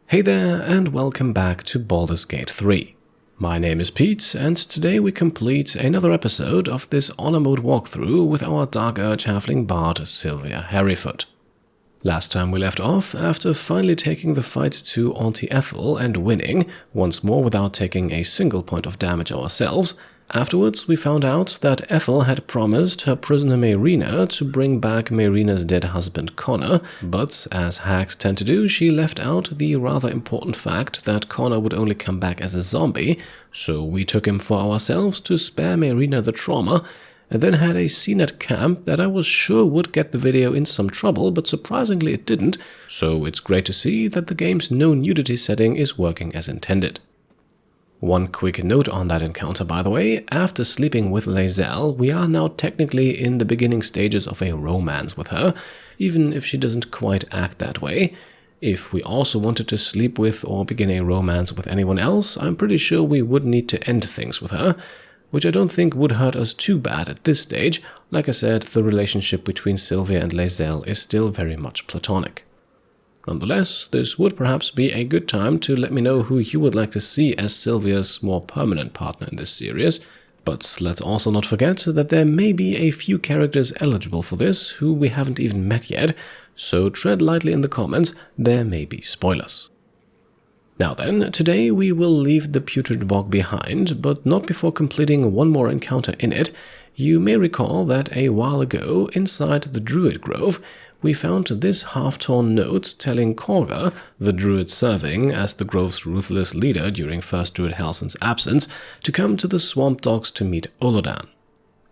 Hey there, and welcome back to Baldur's Gate 3. My name is Pete, and today we complete another episode of this honor mode walkthrough with our Dark Urge Halfling Bard, Sylvia Hairyfoot. Last time we left off, after finally taking the fight to Auntie Ethel and winning, once more without taking a single point of damage ourselves. Afterwards, we found out that Ethel had promised her prisoner Mayrina to bring back Mayrina's dead husband Connor, but as hags tend to do, she left out the rather important fact that Connor would only come back as a zombie, so we took him for ourselves to spare Mayrina the trauma, and then had a scene at camp that I was sure would get the video in some trouble, but surprisingly it didn't, so it's great to see that the game's no nudity setting is working as intended. One quick note on that encounter, by the way: after sleeping with Lae'zel, we are now technically in the beginning stages of a romance with her, even if she doesn't quite act that way. If we also wanted to sleep with or begin a romance with anyone else, I'm pretty sure we would need to end things with her, which I don't think would hurt us too bad at this stage. Like I said, the relationship between Sylvia and Lae'zel is still very much platonic. Nonetheless, this would perhaps be a good time to let me know who you would like to see as Sylvia's more permanent partner in this series, but let's also not forget that there may be a few characters eligible for this who we haven't even met yet, so tread lightly in the comments, there may be spoilers. Now then, today we will leave the Putrid Bog behind, but not before completing one more encounter in it. You may recall that a while ago, inside the Druid Grove, we found this half-torn note telling Kagha, the druid serving as the grove's ruthless leader during First Druid Halsin's absence, to come to the Swamp Docks to meet Olodan.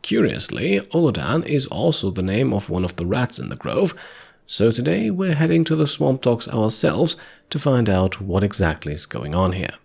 Curiously, Olodan is also the name of one of the rats in the grove, so today we're heading to the Swamp Docks ourselves to find out what exactly is going on here.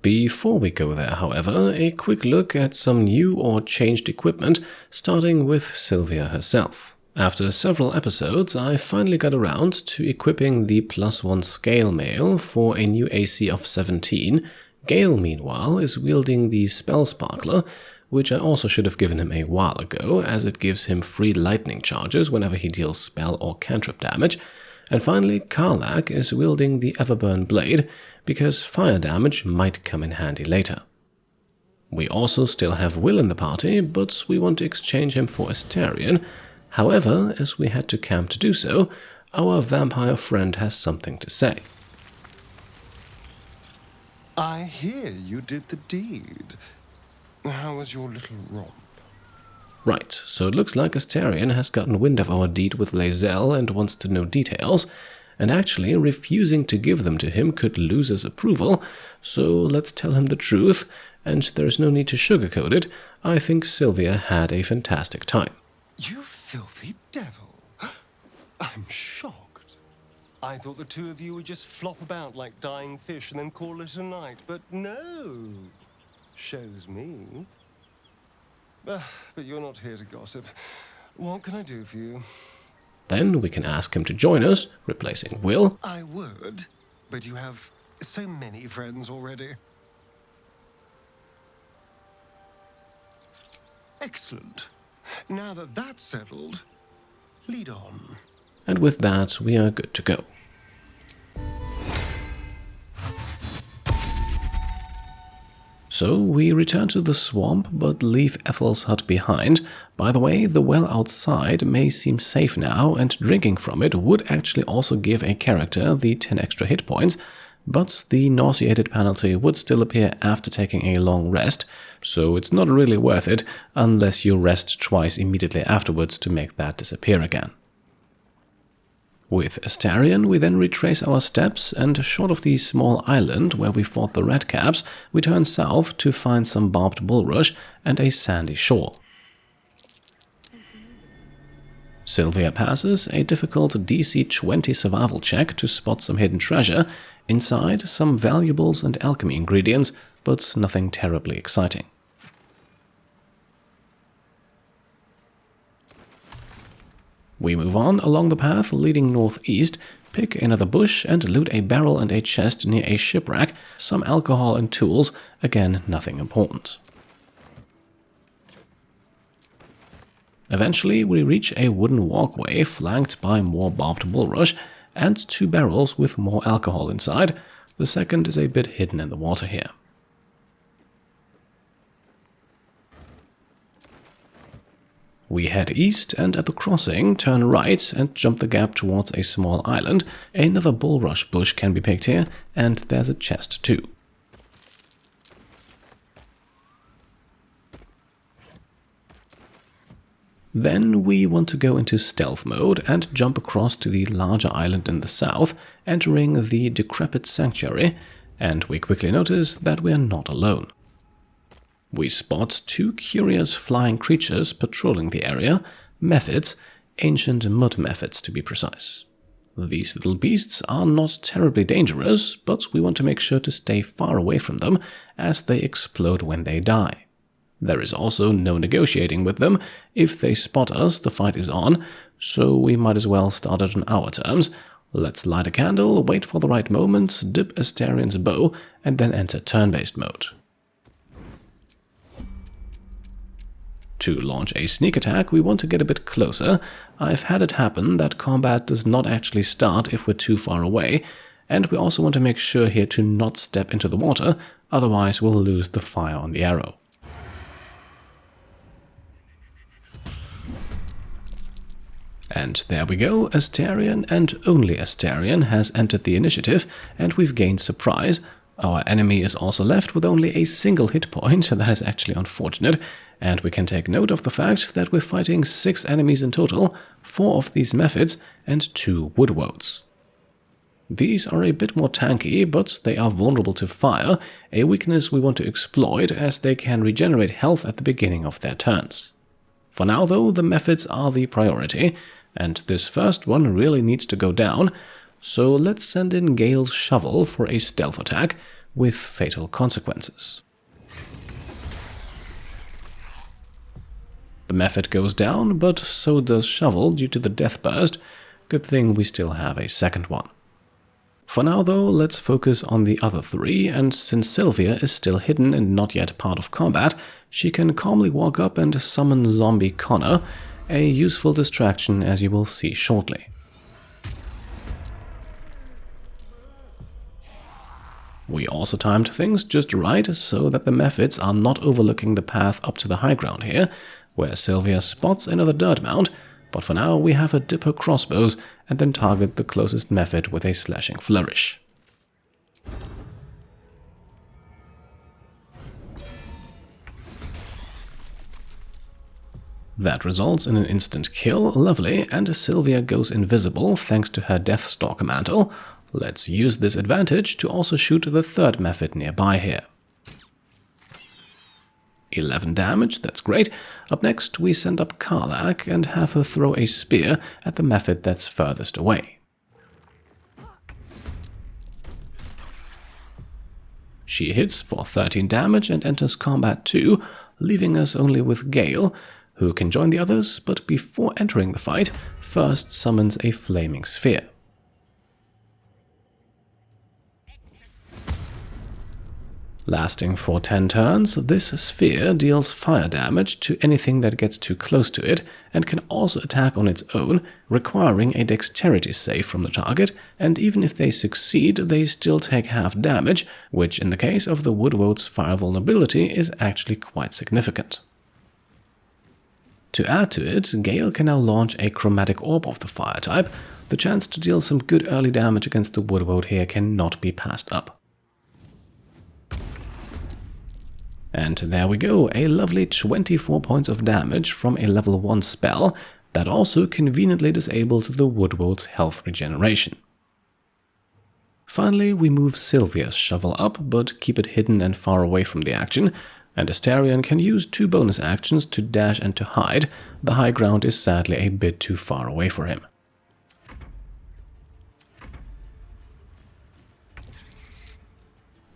Before we go there, however, a quick look at some new or changed equipment, starting with Sylvia herself. After several episodes, I finally got around to equipping the +1 scale mail for a new AC of 17. Gale, meanwhile, is wielding the Spell Sparkler, which I also should have given him a while ago, as it gives him free lightning charges whenever he deals spell or cantrip damage. And finally, Karlach is wielding the Everburn Blade, because fire damage might come in handy later. We also still have Will in the party, but we want to exchange him for Astarion. However, as we head to camp to do so, our vampire friend has something to say. I hear you did the deed. How was your little romp? Right, so it looks like Astarion has gotten wind of our deed with Lae'zel and wants to know details, and actually refusing to give them to him could lose his approval, so let's tell him the truth, and there's no need to sugarcoat it. I think Sylvia had a fantastic time. You filthy devil! I'm shocked. I thought the two of you would just flop about like dying fish and then call it a night, but no. Shows me. But you're not here to gossip. What can I do for you? Then we can ask him to join us, replacing Will. I would, but you have so many friends already. Excellent. Now that that's settled, lead on. And with that, we are good to go. So we return to the swamp, but leave Ethel's hut behind. By the way, the well outside may seem safe now, and drinking from it would actually also give a character the 10 extra hit points, but the nauseated penalty would still appear after taking a long rest, so it's not really worth it unless you rest twice immediately afterwards to make that disappear again. With Astarion, we then retrace our steps, and short of the small island where we fought the redcaps, we turn south to find some barbed bulrush and a sandy shore. Sylvia passes a difficult DC 20 survival check to spot some hidden treasure, inside some valuables and alchemy ingredients, but nothing terribly exciting. We move on along the path leading northeast, pick another bush and loot a barrel and a chest near a shipwreck, some alcohol and tools, again nothing important. Eventually we reach a wooden walkway flanked by more barbed bulrush, and 2 barrels with more alcohol inside. The second is a bit hidden in the water here. We head east and at the crossing turn right and jump the gap towards a small island. Another bulrush bush can be picked here, and there's a chest too. Then we want to go into stealth mode and jump across to the larger island in the south, entering the decrepit sanctuary, and we quickly notice that we are not alone. We spot 2 curious flying creatures patrolling the area, Mephits, ancient mud Mephits to be precise. These little beasts are not terribly dangerous, but we want to make sure to stay far away from them as they explode when they die. There is also no negotiating with them. If they spot us, the fight is on, so we might as well start it on our terms. Let's light a candle, wait for the right moment, dip Astarion's bow, and then enter turn-based mode. To launch a sneak attack, we want to get a bit closer. I've had it happen that combat does not actually start if we're too far away, and we also want to make sure here to not step into the water, otherwise we'll lose the fire on the arrow. And there we go, Astarion and only Astarion has entered the initiative, and we've gained surprise. Our enemy is also left with only a single hit point, that is actually unfortunate, and we can take note of the fact that we're fighting 6 enemies in total, 4 of these Mephits and 2 Woads. These are a bit more tanky, but they are vulnerable to fire, a weakness we want to exploit as they can regenerate health at the beginning of their turns. For now though, the Mephits are the priority, and this first one really needs to go down, so let's send in Gale's shovel for a stealth attack with fatal consequences. The Mephit goes down, but so does Shovel due to the death burst. Good thing we still have a second one. For now though, let's focus on the other 3, and since Sylvia is still hidden and not yet part of combat, she can calmly walk up and summon Zombie Connor, a useful distraction as you will see shortly. We also timed things just right so that the Mephits are not overlooking the path up to the high ground here, where Sylvia spots another dirt mound, but for now we have her dip her crossbows and then target the closest Mephit with a slashing flourish. That results in an instant kill, lovely, and Sylvia goes invisible thanks to her Deathstalker mantle. Let's use this advantage to also shoot the third Mephit nearby here. 11 damage, that's great. Up next we send up Karlach and have her throw a spear at the Mephit that's furthest away. She hits for 13 damage and enters combat too, leaving us only with Gale, who can join the others, but before entering the fight, first summons a flaming sphere. Lasting for 10 turns, this sphere deals fire damage to anything that gets too close to it, and can also attack on its own, requiring a dexterity save from the target, and even if they succeed, they still take half damage, which in the case of the Woodwoad's fire vulnerability is actually quite significant. To add to it, Gale can now launch a chromatic orb of the fire type. The chance to deal some good early damage against the Woodwoad here cannot be passed up. And there we go, a lovely 24 points of damage from a level 1 spell that also conveniently disabled the Woodwoad's health regeneration. Finally, we move Sylvia's shovel up, but keep it hidden and far away from the action, and Astarion can use 2 bonus actions to dash and to hide. The high ground is sadly a bit too far away for him.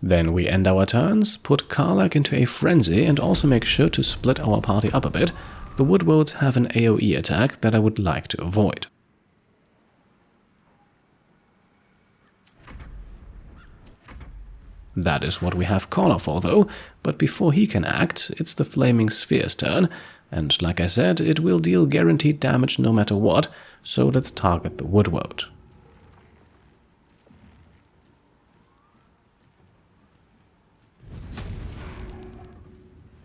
Then we end our turns, put Karlach into a frenzy and also make sure to split our party up a bit. The Woodwoads have an AoE attack that I would like to avoid. That is what we have Connor for though, but before he can act, it's the Flaming Sphere's turn, and like I said, it will deal guaranteed damage no matter what, so let's target the Woodwoad.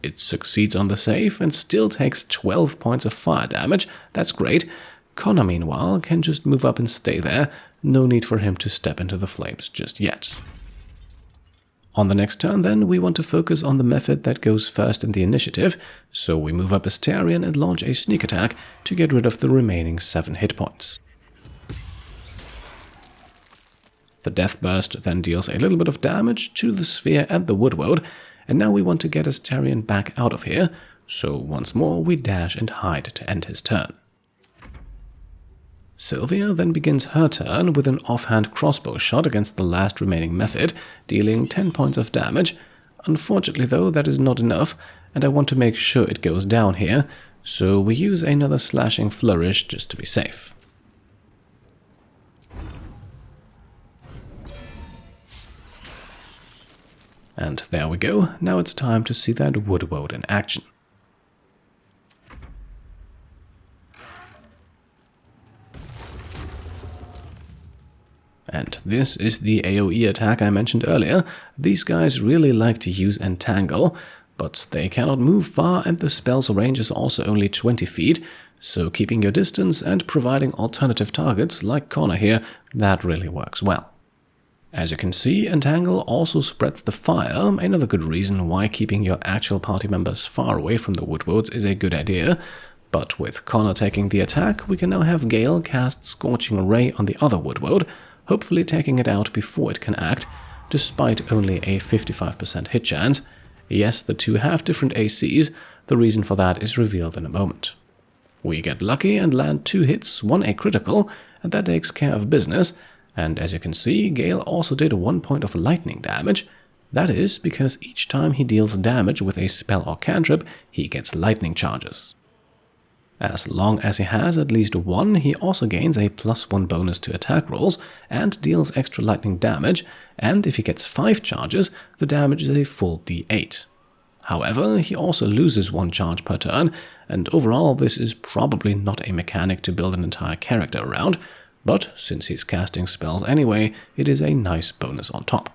It succeeds on the save and still takes 12 points of fire damage. That's great. Connor, meanwhile, can just move up and stay there. No need for him to step into the flames just yet. On the next turn, then, we want to focus on the Mephit that goes first in the initiative, so we move up Astarion and launch a sneak attack to get rid of the remaining 7 hit points. The Death Burst then deals a little bit of damage to the sphere and the Woad, and now we want to get Astarion back out of here, so once more we dash and hide to end his turn. Sylvia then begins her turn with an offhand crossbow shot against the last remaining Mephit, dealing 10 points of damage. Unfortunately though, that is not enough, and I want to make sure it goes down here, so we use another slashing flourish just to be safe. And there we go, now it's time to see that Woad in action. And this is the AoE attack I mentioned earlier. These guys really like to use Entangle, but they cannot move far and the spell's range is also only 20 feet, so keeping your distance and providing alternative targets like Connor here, that really works well. As you can see, Entangle also spreads the fire, another good reason why keeping your actual party members far away from the Woads is a good idea. But with Connor taking the attack, we can now have Gale cast Scorching Ray on the other Woad, hopefully taking it out before it can act, despite only a 55% hit chance. Yes, the two have different ACs, the reason for that is revealed in a moment. We get lucky and land 2 hits, 1 a critical, and that takes care of business, and as you can see, Gale also did 1 point of lightning damage. That is because each time he deals damage with a spell or cantrip, he gets lightning charges. As long as he has at least 1, he also gains a +1 bonus to attack rolls and deals extra lightning damage, and if he gets 5 charges, the damage is a full d8. However, he also loses 1 charge per turn, and overall this is probably not a mechanic to build an entire character around, but since he's casting spells anyway, it is a nice bonus on top.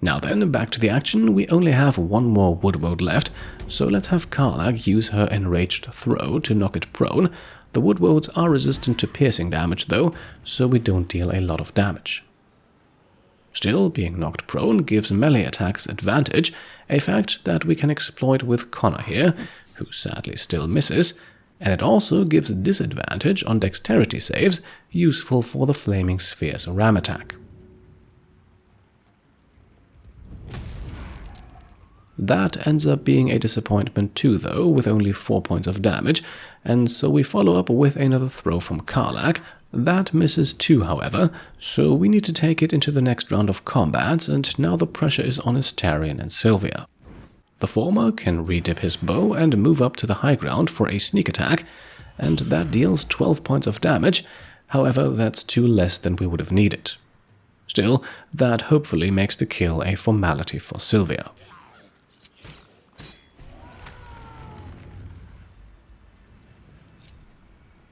Now then, back to the action, we only have 1 more Woad left, so let's have Karlach use her Enraged Throw to knock it prone. The Woads are resistant to piercing damage though, so we don't deal a lot of damage. Still, being knocked prone gives melee attacks advantage, a fact that we can exploit with Connor here, who sadly still misses, and it also gives disadvantage on dexterity saves, useful for the Flaming Sphere's ram attack. That ends up being a disappointment too though, with only 4 points of damage, and so we follow up with another throw from Karlach. That misses too, however, so we need to take it into the next round of combat, and now the pressure is on Astarion and Sylvia. The former can re-dip his bow and move up to the high ground for a sneak attack, and that deals 12 points of damage, however that's 2 less than we would have needed. Still, that hopefully makes the kill a formality for Sylvia.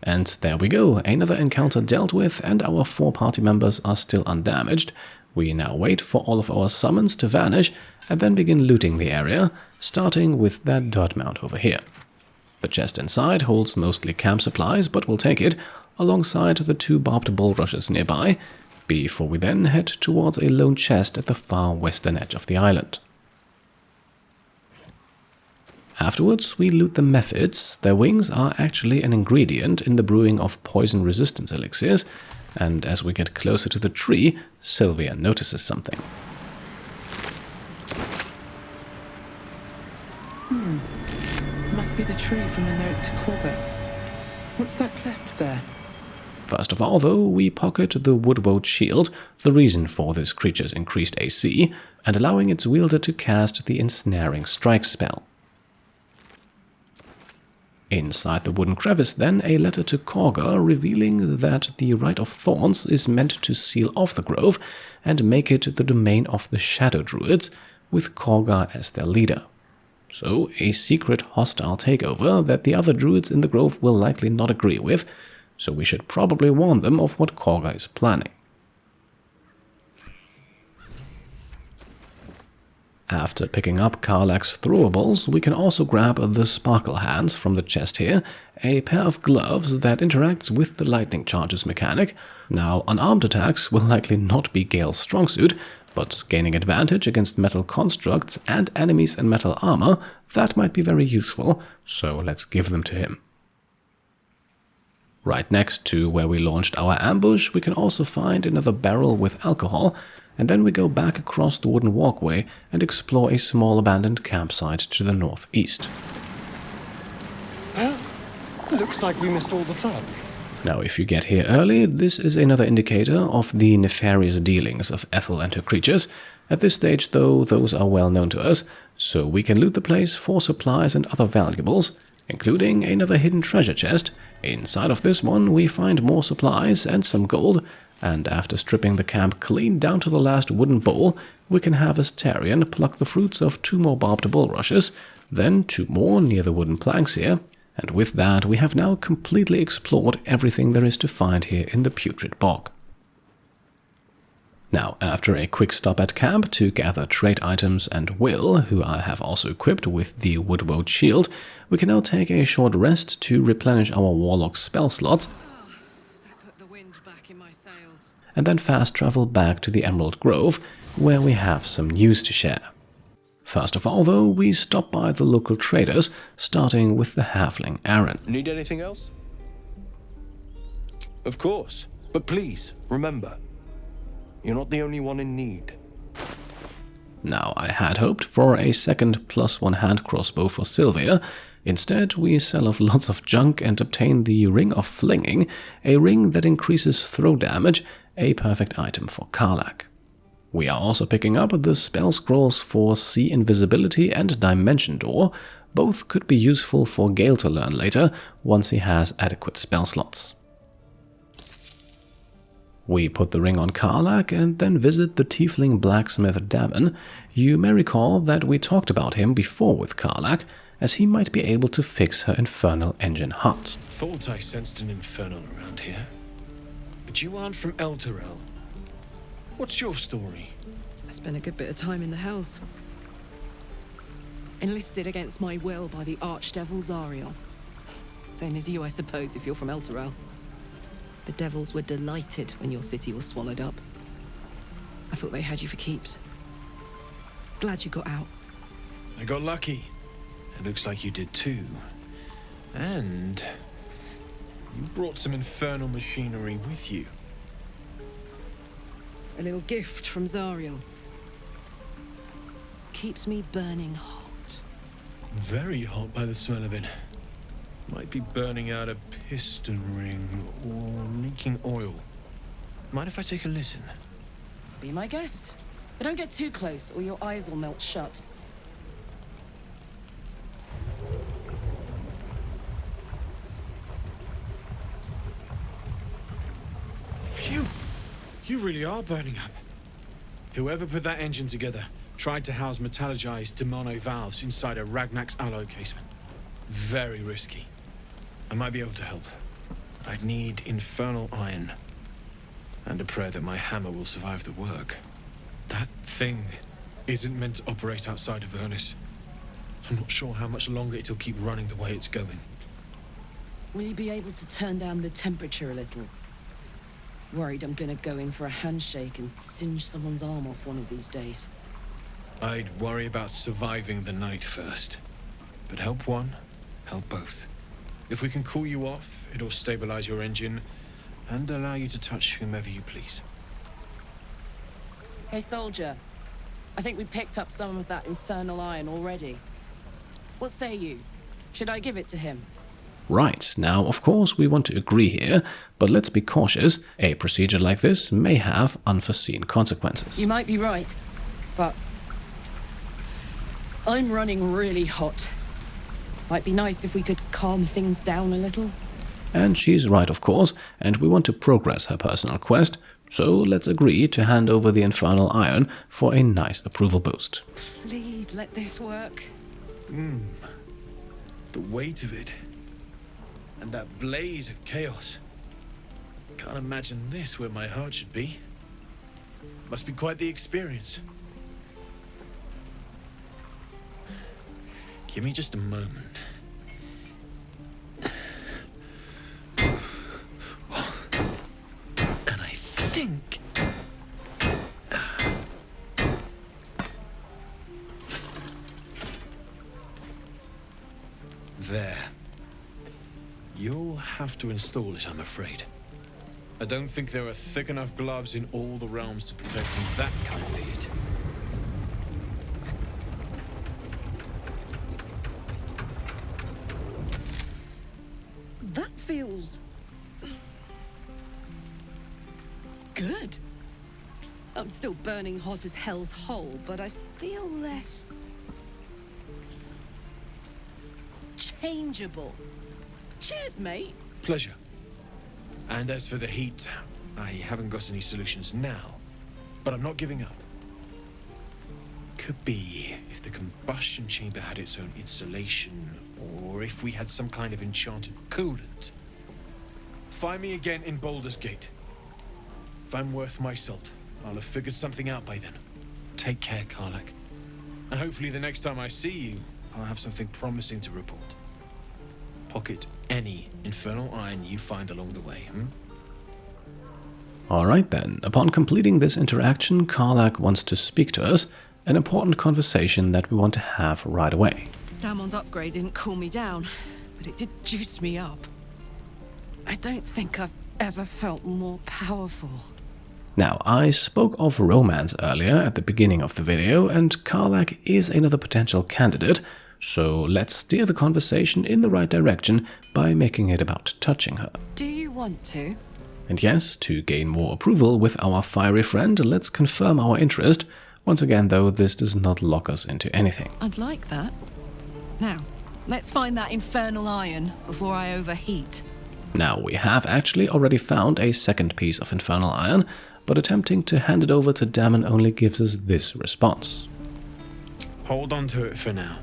And there we go, another encounter dealt with, and our 4 party members are still undamaged. We now wait for all of our summons to vanish, and then begin looting the area, starting with that dirt mound over here. The chest inside holds mostly camp supplies, but we'll take it, alongside the 2 barbed bulrushes nearby, before we then head towards a lone chest at the far western edge of the island. Afterwards, we loot the Mephits. Their wings are actually an ingredient in the brewing of poison resistance elixirs, and as we get closer to the tree, Sylvia notices something. Must be the tree from the note to Kagha. What's that cleft there? First of all, though, we pocket the Woad shield, the reason for this creature's increased AC, and allowing its wielder to cast the Ensnaring Strike spell. Inside the wooden crevice, then, a letter to Kagha revealing that the Rite of Thorns is meant to seal off the grove and make it the domain of the Shadow Druids, with Kagha as their leader. So, a secret hostile takeover that the other druids in the grove will likely not agree with, so we should probably warn them of what Kagha is planning. After picking up Karlach's throwables, we can also grab the Sparkle Hands from the chest here, a pair of gloves that interacts with the lightning charges mechanic. Now, unarmed attacks will likely not be Gale's strong suit, but gaining advantage against metal constructs and enemies in metal armor, that might be very useful, so let's give them to him. Right next to where we launched our ambush, we can also find another barrel with alcohol, and then we go back across the wooden walkway and explore a small abandoned campsite to the northeast. Looks like we missed all the fun. Now, if you get here early, this is another indicator of the nefarious dealings of Ethel and her creatures. At this stage, though, those are well known to us, so we can loot the place for supplies and other valuables, including another hidden treasure chest. Inside of this one, we find more supplies and some gold, and after stripping the camp clean down to the last wooden bowl, we can have Astarion pluck the fruits of 2 more barbed bulrushes, then 2 more near the wooden planks here, and with that we have now completely explored everything there is to find here in the Putrid Bog. Now, after a quick stop at camp to gather trait items and Will, who I have also equipped with the Woad shield, we can now take a short rest to replenish our Warlock spell slots, and then fast travel back to the Emerald Grove, where we have some news to share. First of all, though, we stop by the local traders, starting with the halfling Aaron. Need anything else? Of course, but please, remember, you're not the only one in need. Now, I had hoped for a second +1 hand crossbow for Sylvia. Instead, we sell off lots of junk and obtain the Ring of Flinging, a ring that increases throw damage, a perfect item for Karlach. We are also picking up the spell scrolls for See Invisibility and Dimension Door. Both could be useful for Gale to learn later, once he has adequate spell slots. We put the ring on Karlach and then visit the tiefling blacksmith Davin. You may recall that we talked about him before with Karlach, as he might be able to fix her infernal engine hut. Thought I sensed an infernal around here. But you aren't from Elturel. What's your story? I spent a good bit of time in the Hells. Enlisted against my will by the Archdevil Zariel. Same as you, I suppose, if you're from Elturel. The devils were delighted when your city was swallowed up. I thought they had you for keeps. Glad you got out. I got lucky. It looks like you did too. And you brought some infernal machinery with you. A little gift from Zariel. Keeps me burning hot. Very hot by the smell of it. Might be burning out a piston ring or leaking oil. Mind if I take a listen? Be my guest. But don't get too close or your eyes will melt shut. Phew! You really are burning up. Whoever put that engine together tried to house metallogized demono valves inside a Ragnak's alloy casement. Very risky. I might be able to help. I'd need infernal iron. And a prayer that my hammer will survive the work. That thing isn't meant to operate outside of Ernest. I'm not sure how much longer it'll keep running the way it's going. Will you be able to turn down the temperature a little? Worried I'm gonna go in for a handshake and singe someone's arm off one of these days. I'd worry about surviving the night first. But help one, help both. If we can cool you off, it'll stabilize your engine and allow you to touch whomever you please. Hey, soldier. I think we picked up some of that infernal iron already. What say you? Should I give it to him? Right, now of course we want to agree here, but let's be cautious. A procedure like this may have unforeseen consequences. You might be right, but I'm running really hot. Might be nice if we could calm things down a little. And she's right, of course, and we want to progress her personal quest, so let's agree to hand over the infernal iron for a nice approval boost. Please let this work. The weight of it. And that blaze of chaos. Can't imagine this where my heart should be. Must be quite the experience. Give me just a moment. And I think... There. You'll have to install it, I'm afraid. I don't think there are thick enough gloves in all the realms to protect from that kind of heat. That feels... good. I'm still burning hot as hell's hole, but I feel less... changeable. Cheers, mate. Pleasure. And as for the heat, I haven't got any solutions now, but I'm not giving up. Could be if the combustion chamber had its own insulation, or if we had some kind of enchanted coolant. Find me again in Baldur's Gate. If I'm worth my salt, I'll have figured something out by then. Take care, Karlach. And hopefully the next time I see you, I'll have something promising to report. Pocket any infernal iron you find along the way, Alright then, upon completing this interaction, Karlach wants to speak to us, an important conversation that we want to have right away. Damon's upgrade didn't cool me down, but it did juice me up. I don't think I've ever felt more powerful. Now, I spoke of romance earlier at the beginning of the video, and Karlach is another potential candidate, so let's steer the conversation in the right direction by making it about touching her. Do you want to? And yes, to gain more approval with our fiery friend, let's confirm our interest. Once again, though, this does not lock us into anything. I'd like that. Now, let's find that infernal iron before I overheat. Now, we have actually already found a second piece of infernal iron, but attempting to hand it over to Damon only gives us this response. Hold on to it for now.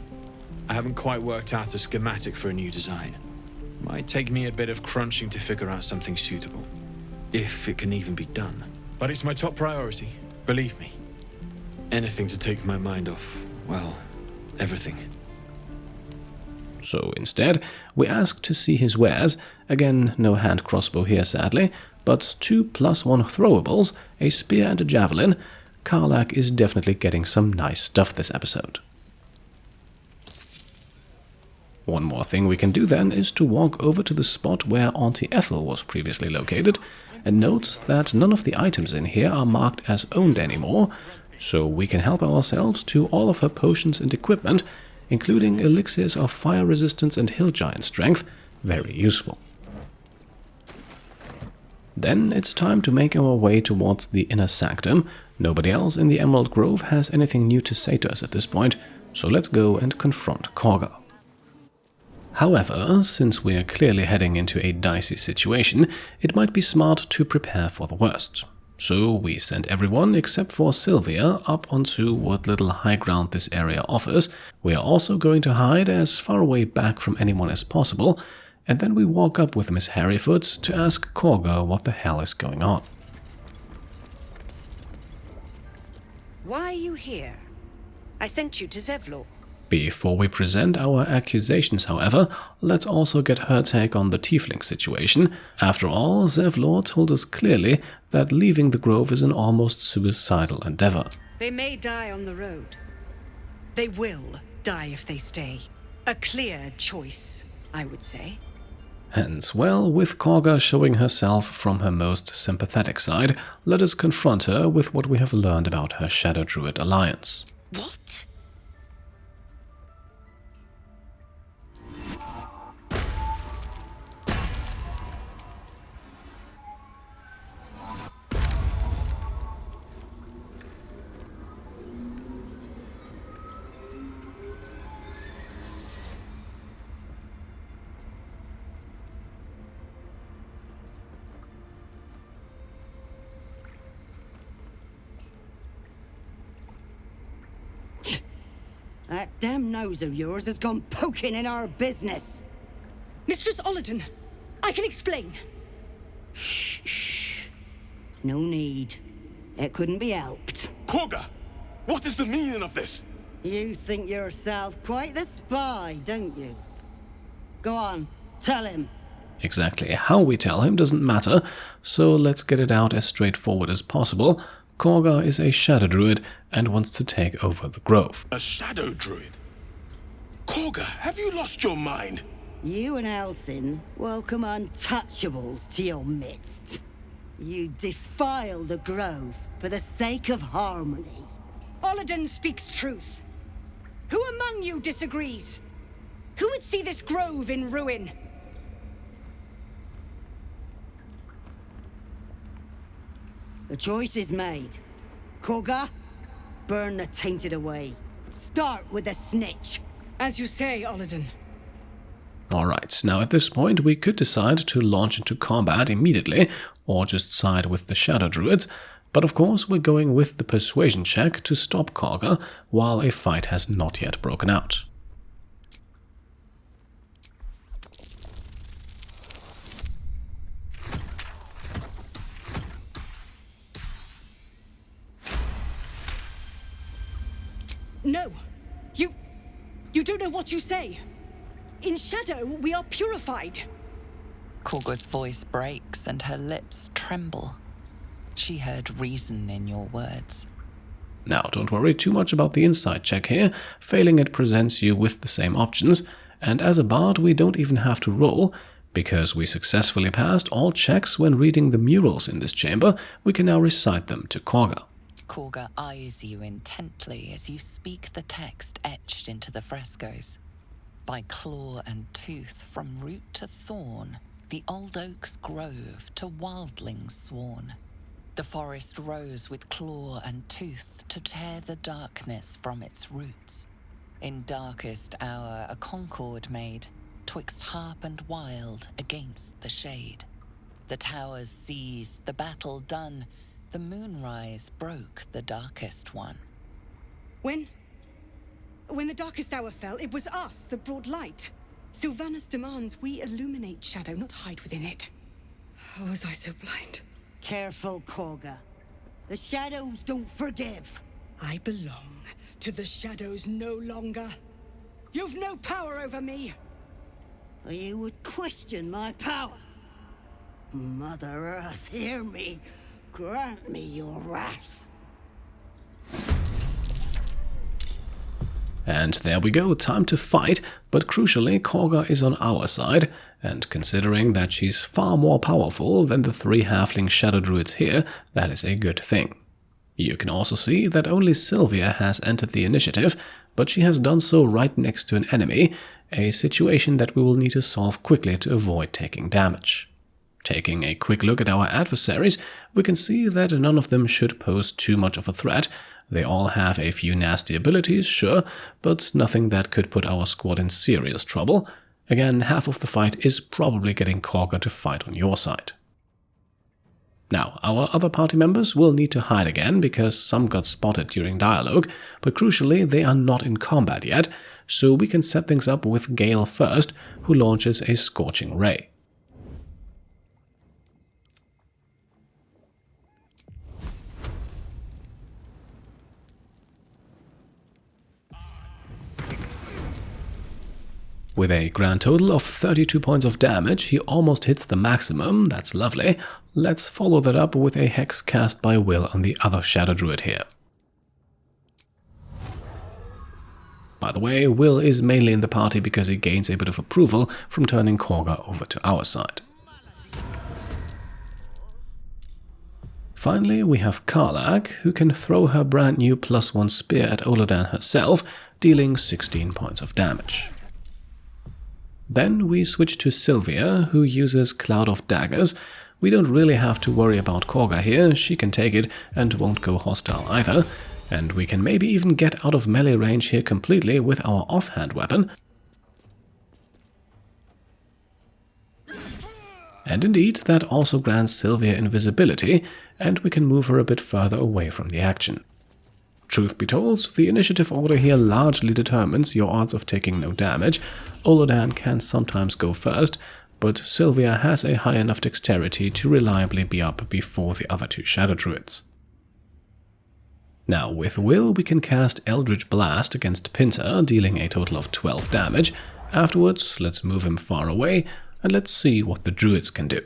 I haven't quite worked out a schematic for a new design. Might take me a bit of crunching to figure out something suitable. If it can even be done. But it's my top priority, believe me. Anything to take my mind off, well, everything. So instead, we ask to see his wares. Again, no hand crossbow here sadly, but 2+1 throwables, a spear and a javelin. Karlach is definitely getting some nice stuff this episode. One more thing we can do then is to walk over to the spot where Auntie Ethel was previously located, and note that none of the items in here are marked as owned anymore, so we can help ourselves to all of her potions and equipment, including elixirs of fire resistance and hill giant strength, very useful. Then it's time to make our way towards the inner sanctum. Nobody else in the Emerald Grove has anything new to say to us at this point, so let's go and confront Kagha. However, since we are clearly heading into a dicey situation, it might be smart to prepare for the worst. So we send everyone except for Sylvia up onto what little high ground this area offers. We are also going to hide as far away back from anyone as possible, and then we walk up with Miss Hairyfoot to ask Kagha what the hell is going on. Why are you here? I sent you to Zevlor. Before we present our accusations, however, let's also get her take on the tiefling situation. After all, Zevlor told us clearly that leaving the grove is an almost suicidal endeavor. They may die on the road. They will die if they stay. A clear choice, I would say. Hence, well, with Kagha showing herself from her most sympathetic side, let us confront her with what we have learned about her Shadow Druid alliance. What? That damn nose of yours has gone poking in our business. Mistress Ollerton, I can explain. Shh. No need. It couldn't be helped. Kagha! What is the meaning of this? You think yourself quite the spy, don't you? Go on, tell him. Exactly how we tell him doesn't matter, so let's get it out as straightforward as possible. Kagha is a Shadow Druid and wants to take over the Grove. A Shadow Druid? Kagha, have you lost your mind? You and Elsin welcome untouchables to your midst. You defile the Grove for the sake of harmony. Olodin speaks truth. Who among you disagrees? Who would see this grove in ruin? The choice is made. Kagha, burn the tainted away. Start with the snitch. As you say, Olodin. Alright, now at this point we could decide to launch into combat immediately, or just side with the Shadow Druids, but of course we're going with the persuasion check to stop Kagha while a fight has not yet broken out. No. You don't know what you say. In Shadow, we are purified. Kagha's voice breaks and her lips tremble. She heard reason in your words. Now, don't worry too much about the insight check here. Failing it presents you with the same options, and as a bard we don't even have to roll. Because we successfully passed all checks when reading the murals in this chamber, we can now recite them to Kagha. Kagha eyes you intently as you speak the text etched into the frescoes. By claw and tooth, from root to thorn, the old oak's grove to wildlings sworn. The forest rose with claw and tooth to tear the darkness from its roots. In darkest hour a concord made, twixt harp and wild against the shade. The towers seized, the battle done, the moonrise broke the darkest one. When the darkest hour fell, it was us that brought light. Silvanus demands we illuminate Shadow, not hide within it. How was I so blind? Careful, Kagha. The Shadows don't forgive. I belong to the Shadows no longer. You've no power over me. You would question my power. Mother Earth, hear me. Grant me your wrath. And there we go, time to fight, but crucially Kagha is on our side, and considering that she's far more powerful than the 3 halfling Shadow Druids here, that is a good thing. You can also see that only Sylvia has entered the initiative, but she has done so right next to an enemy, a situation that we will need to solve quickly to avoid taking damage. Taking a quick look at our adversaries, we can see that none of them should pose too much of a threat. They all have a few nasty abilities, sure, but nothing that could put our squad in serious trouble. Again, half of the fight is probably getting Kagha to fight on your side. Now, our other party members will need to hide again because some got spotted during dialogue, but crucially they are not in combat yet, so we can set things up with Gale first, who launches a Scorching Ray. With a grand total of 32 points of damage, he almost hits the maximum, that's lovely. Let's follow that up with a hex cast by Will on the other Shadow Druid here. By the way, Will is mainly in the party because he gains a bit of approval from turning Kagha over to our side. Finally, we have Karlach, who can throw her brand new +1 spear at Olodin herself, dealing 16 points of damage. Then we switch to Sylvia, who uses Cloud of Daggers. We don't really have to worry about Kagha here, she can take it and won't go hostile either. And we can maybe even get out of melee range here completely with our offhand weapon. And indeed, that also grants Sylvia invisibility, and we can move her a bit further away from the action. Truth be told, the initiative order here largely determines your odds of taking no damage. Olodin can sometimes go first, but Sylvia has a high enough dexterity to reliably be up before the other 2 Shadow Druids. Now with Will we can cast Eldritch Blast against Pinter, dealing a total of 12 damage. Afterwards, let's move him far away and let's see what the druids can do.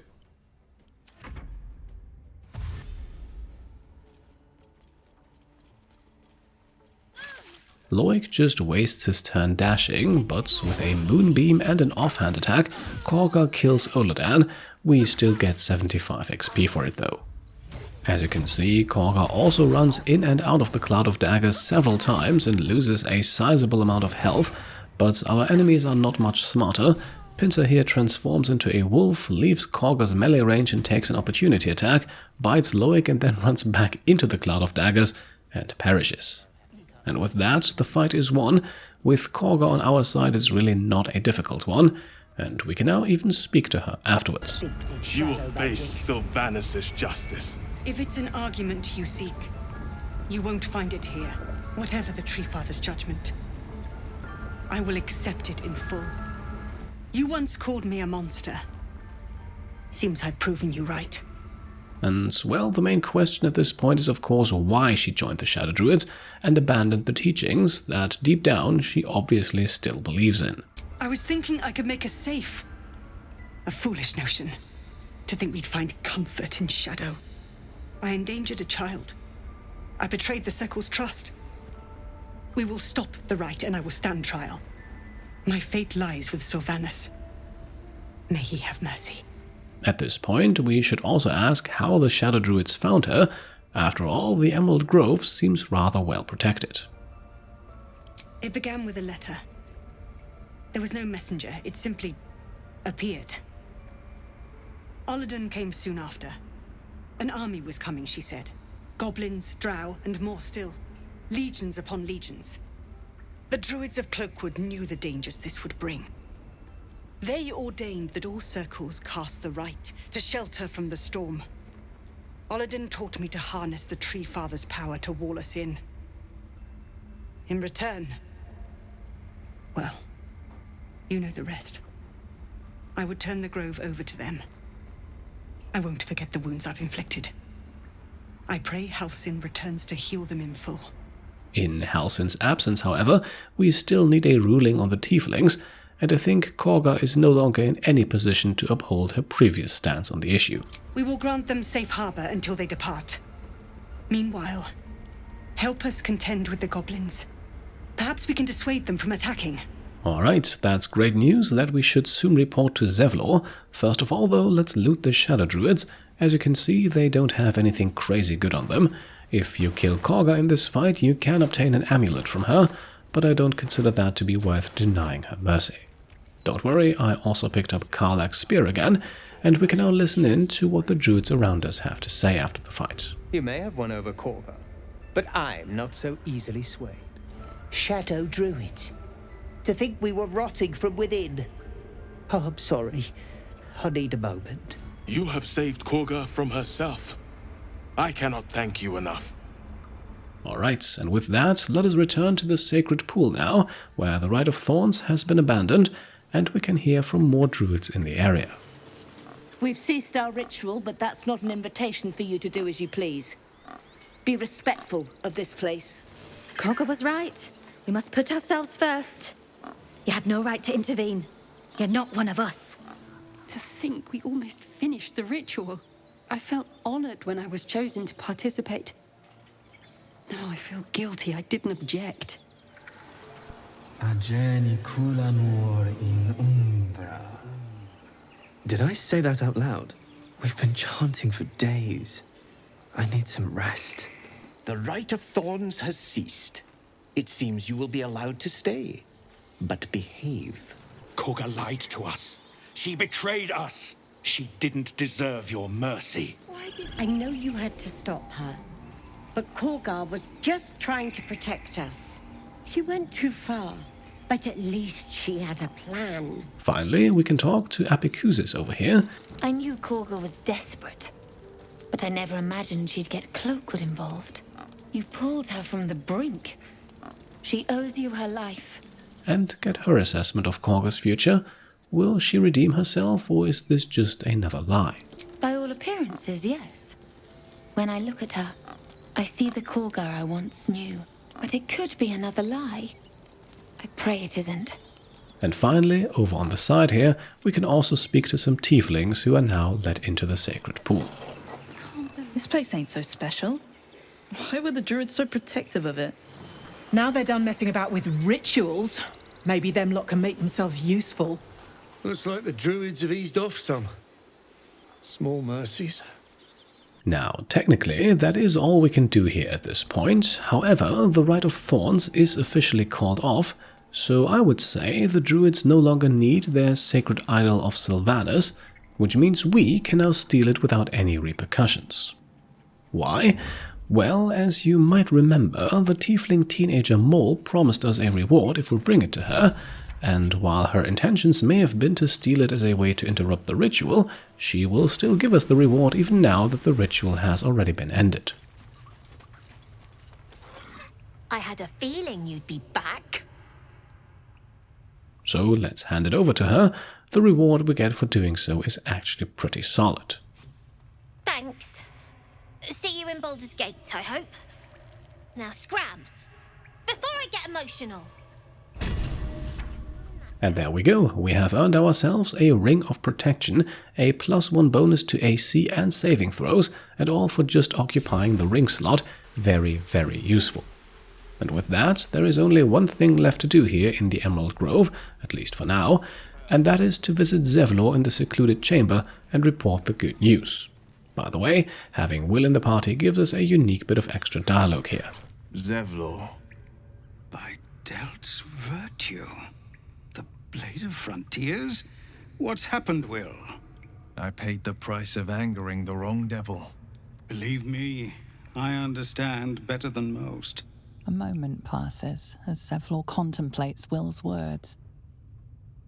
Loic just wastes his turn dashing, but with a moonbeam and an offhand attack, Kagha kills Olodan. We still get 75 XP for it though. As you can see, Kagha also runs in and out of the cloud of daggers several times and loses a sizable amount of health, but our enemies are not much smarter. Pinter here transforms into a wolf, leaves Kagha's melee range and takes an opportunity attack, bites Loic and then runs back into the cloud of daggers and perishes. And with that, the fight is won. With Kagha on our side, it's really not a difficult one, and we can now even speak to her afterwards. You will face Silvanus' justice. If it's an argument you seek, you won't find it here, whatever the Tree Father's judgment. I will accept it in full. You once called me a monster. Seems I've proven you right. And, well, the main question at this point is of course why she joined the Shadow Druids and abandoned the teachings that deep down she obviously still believes in. I was thinking I could make us safe. A foolish notion, to think we'd find comfort in shadow. I endangered a child. I betrayed the Circle's trust. We will stop the rite and I will stand trial. My fate lies with Silvanus. May he have mercy. At this point, we should also ask how the Shadow Druids found her. After all, the Emerald Grove seems rather well protected. It began with a letter. There was no messenger, it simply appeared. Olodan came soon after. An army was coming, she said. Goblins, drow, and more still. Legions upon legions. The Druids of Cloakwood knew the dangers this would bring. They ordained that all circles cast the rite to shelter from the storm. Olodan taught me to harness the Tree Father's power to wall us in. In return, well, you know the rest. I would turn the grove over to them. I won't forget the wounds I've inflicted. I pray Halcyon returns to heal them in full. In Halcyon's absence, however, we still need a ruling on the Tieflings, and I think Kagha is no longer in any position to uphold her previous stance on the issue. We will grant them safe harbor until they depart. Meanwhile, help us contend with the goblins. Perhaps we can dissuade them from attacking. Alright, that's great news that we should soon report to Zevlor. First of all though, let's loot the Shadow Druids. As you can see, they don't have anything crazy good on them. If you kill Kagha in this fight, you can obtain an amulet from her, but I don't consider that to be worth denying her mercy. Don't worry, I also picked up Karlach's spear again, and we can now listen in to what the druids around us have to say after the fight. You may have won over Kagha, but I'm not so easily swayed. Shadow Druids. To think we were rotting from within. Oh, I'm sorry. I need a moment. You have saved Kagha from herself. I cannot thank you enough. Alright, and with that, let us return to the Sacred Pool now, where the Rite of Thorns has been abandoned, and we can hear from more druids in the area. We've ceased our ritual, but that's not an invitation for you to do as you please. Be respectful of this place. Kagha was right. We must put ourselves first. You had no right to intervene. You're not one of us. To think we almost finished the ritual. I felt honored when I was chosen to participate. Now I feel guilty I didn't object. Ageni culamur in umbra. Did I say that out loud? We've been chanting for days. I need some rest. The Rite of Thorns has ceased. It seems you will be allowed to stay. But behave. Kagha lied to us. She betrayed us. She didn't deserve your mercy. I know you had to stop her, but Kagha was just trying to protect us. She went too far, but at least she had a plan. Finally, we can talk to Apicuzis over here. I knew Kagha was desperate, but I never imagined she'd get Cloakwood involved. You pulled her from the brink. She owes you her life. And get her assessment of Kagha's future. Will she redeem herself, or is this just another lie? By all appearances, yes. When I look at her, I see the Kagha I once knew, but it could be another lie. I pray it isn't. And finally, over on the side here, we can also speak to some tieflings who are now let into the sacred pool. This place ain't so special. Why were the druids so protective of it? Now they're done messing about with rituals, maybe them lot can make themselves useful. Looks like the druids have eased off some. Small mercies. Now, technically, that is all we can do here at this point. However, the Rite of Thorns is officially called off, so I would say the druids no longer need their sacred idol of Silvanus, which means we can now steal it without any repercussions. Why? Well, as you might remember, the tiefling teenager Mole promised us a reward if we bring it to her, and while her intentions may have been to steal it as a way to interrupt the ritual, she will still give us the reward even now that the ritual has already been ended. I had a feeling you'd be back. So let's hand it over to her. The reward we get for doing so is actually pretty solid. Thanks. See you in Baldur's Gate, I hope. Now scram, before I get emotional. And there we go, we have earned ourselves a Ring of Protection, a +1 bonus to AC and saving throws, and all for just occupying the ring slot. Very, very useful. And with that, there is only one thing left to do here in the Emerald Grove, at least for now, and that is to visit Zevlor in the secluded chamber and report the good news. By the way, having Will in the party gives us a unique bit of extra dialogue here. Zevlor, by Delt's virtue. Blade of Frontiers? What's happened, Will? I paid the price of angering the wrong devil. Believe me, I understand better than most. A moment passes as Zevlor contemplates Will's words.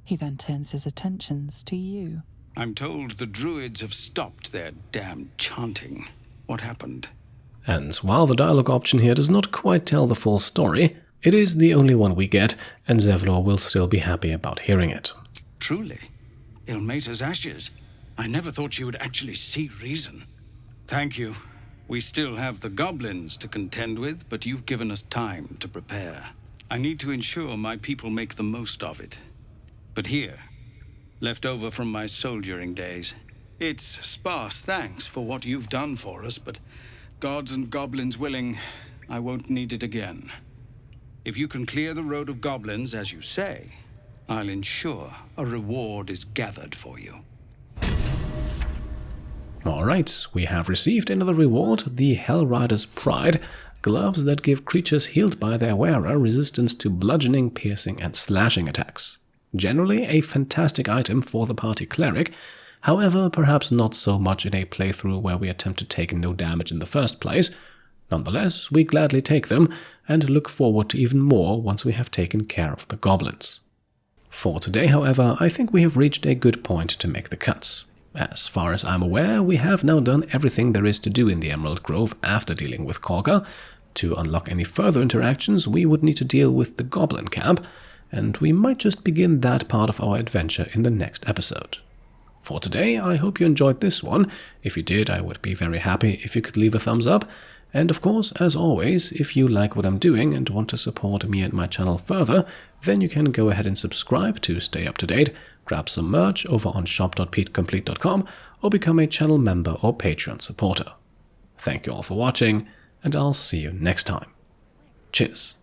He then turns his attentions to you. I'm told the druids have stopped their damned chanting. What happened? And while the dialogue option here does not quite tell the full story, it is the only one we get, and Zevlor will still be happy about hearing it. Truly, Ilmater's ashes. I never thought she would actually see reason. Thank you. We still have the goblins to contend with, but you've given us time to prepare. I need to ensure my people make the most of it. But here, left over from my soldiering days, it's sparse thanks for what you've done for us, but gods and goblins willing, I won't need it again. If you can clear the road of goblins, as you say, I'll ensure a reward is gathered for you. Alright, we have received another reward, the Hellrider's Pride, gloves that give creatures healed by their wearer resistance to bludgeoning, piercing and slashing attacks. Generally a fantastic item for the party cleric, however perhaps not so much in a playthrough where we attempt to take no damage in the first place. Nonetheless, we gladly take them, and look forward to even more once we have taken care of the goblins. For today, however, I think we have reached a good point to make the cuts. As far as I'm aware, we have now done everything there is to do in the Emerald Grove after dealing with Kagha. To unlock any further interactions, we would need to deal with the goblin camp, and we might just begin that part of our adventure in the next episode. For today, I hope you enjoyed this one. If you did, I would be very happy if you could leave a thumbs up. And of course, as always, if you like what I'm doing and want to support me and my channel further, then you can go ahead and subscribe to stay up to date, grab some merch over on shop.petecomplete.com, or become a channel member or Patreon supporter. Thank you all for watching, and I'll see you next time. Cheers.